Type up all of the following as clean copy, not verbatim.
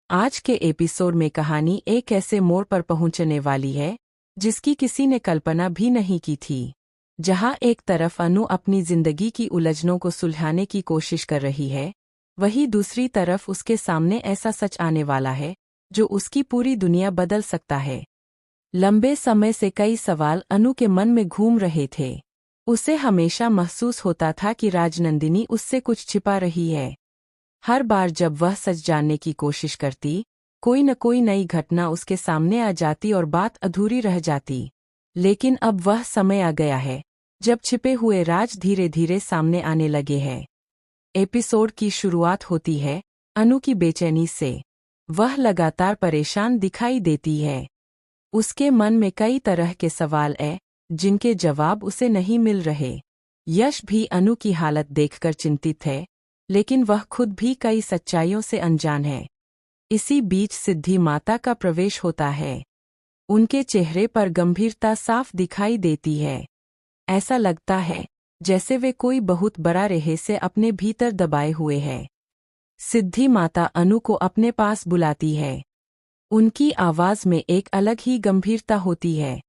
आज के एपिसोड में कहानी एक ऐसे मोड़ पर पहुंचने वाली है जिसकी किसी ने कल्पना भी नहीं की थी। जहां एक तरफ अनु अपनी जिंदगी की उलझनों को सुलझाने की कोशिश कर रही है, वहीं दूसरी तरफ उसके सामने ऐसा सच आने वाला है जो उसकी पूरी दुनिया बदल सकता है। लंबे समय से कई सवाल अनु के मन में घूम रहे थे। उसे हमेशा महसूस होता था कि राजनंदिनी उससे कुछ छिपा रही है। हर बार जब वह सच जानने की कोशिश करती, कोई न कोई नई घटना उसके सामने आ जाती और बात अधूरी रह जाती। लेकिन अब वह समय आ गया है जब छिपे हुए राज धीरे धीरे सामने आने लगे हैं। एपिसोड की शुरुआत होती है अनु की बेचैनी से। वह लगातार परेशान दिखाई देती है। उसके मन में कई तरह के सवाल हैं जिनके जवाब उसे नहीं मिल रहे। यश भी अनु की हालत देखकर चिंतित है, लेकिन वह खुद भी कई सच्चाइयों से अनजान है। इसी बीच सिद्धि माता का प्रवेश होता है। उनके चेहरे पर गंभीरता साफ दिखाई देती है। ऐसा लगता है जैसे वे कोई बहुत बड़ा रहस्य अपने भीतर दबाए हुए हैं। सिद्धि माता अनु को अपने पास बुलाती है। उनकी आवाज में एक अलग ही गंभीरता होती है।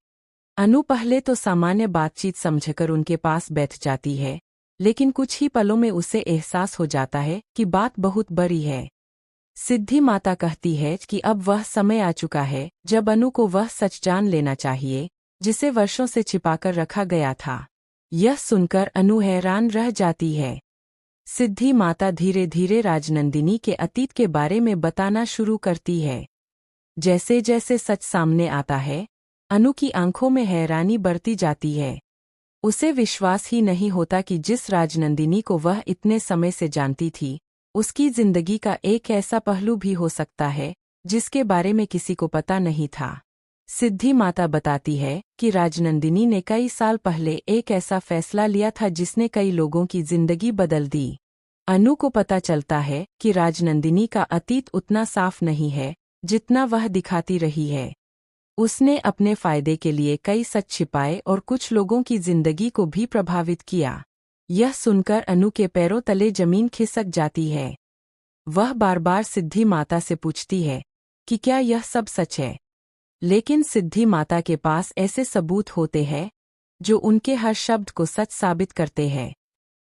अनु पहले तो सामान्य बातचीत समझकर उनके पास बैठ जाती है, लेकिन कुछ ही पलों में उसे एहसास हो जाता है कि बात बहुत बड़ी है। सिद्धि माता कहती है कि अब वह समय आ चुका है जब अनु को वह सच जान लेना चाहिए जिसे वर्षों से छिपाकर रखा गया था। यह सुनकर अनु हैरान रह जाती है। सिद्धि माता धीरे धीरे राजनंदिनी के अतीत के बारे में बताना शुरू करती है। जैसे जैसे सच सामने आता है, अनु की आंखों में हैरानी बढ़ती जाती है। उसे विश्वास ही नहीं होता कि जिस राजनंदिनी को वह इतने समय से जानती थी, उसकी जिंदगी का एक ऐसा पहलू भी हो सकता है जिसके बारे में किसी को पता नहीं था। सिद्धि माता बताती है कि राजनंदिनी ने कई साल पहले एक ऐसा फैसला लिया था जिसने कई लोगों की जिंदगी बदल दी। अनु को पता चलता है कि राजनंदिनी का अतीत उतना साफ नहीं है जितना वह दिखाती रही है। उसने अपने फायदे के लिए कई सच छिपाए और कुछ लोगों की जिंदगी को भी प्रभावित किया। यह सुनकर अनु के पैरों तले जमीन खिसक जाती है। वह बार बार सिद्धि माता से पूछती है कि क्या यह सब सच है, लेकिन सिद्धि माता के पास ऐसे सबूत होते हैं जो उनके हर शब्द को सच साबित करते हैं।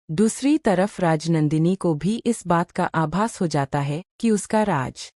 दूसरी तरफ राजनंदिनी को भी इस बात का आभास हो जाता है कि उसका राज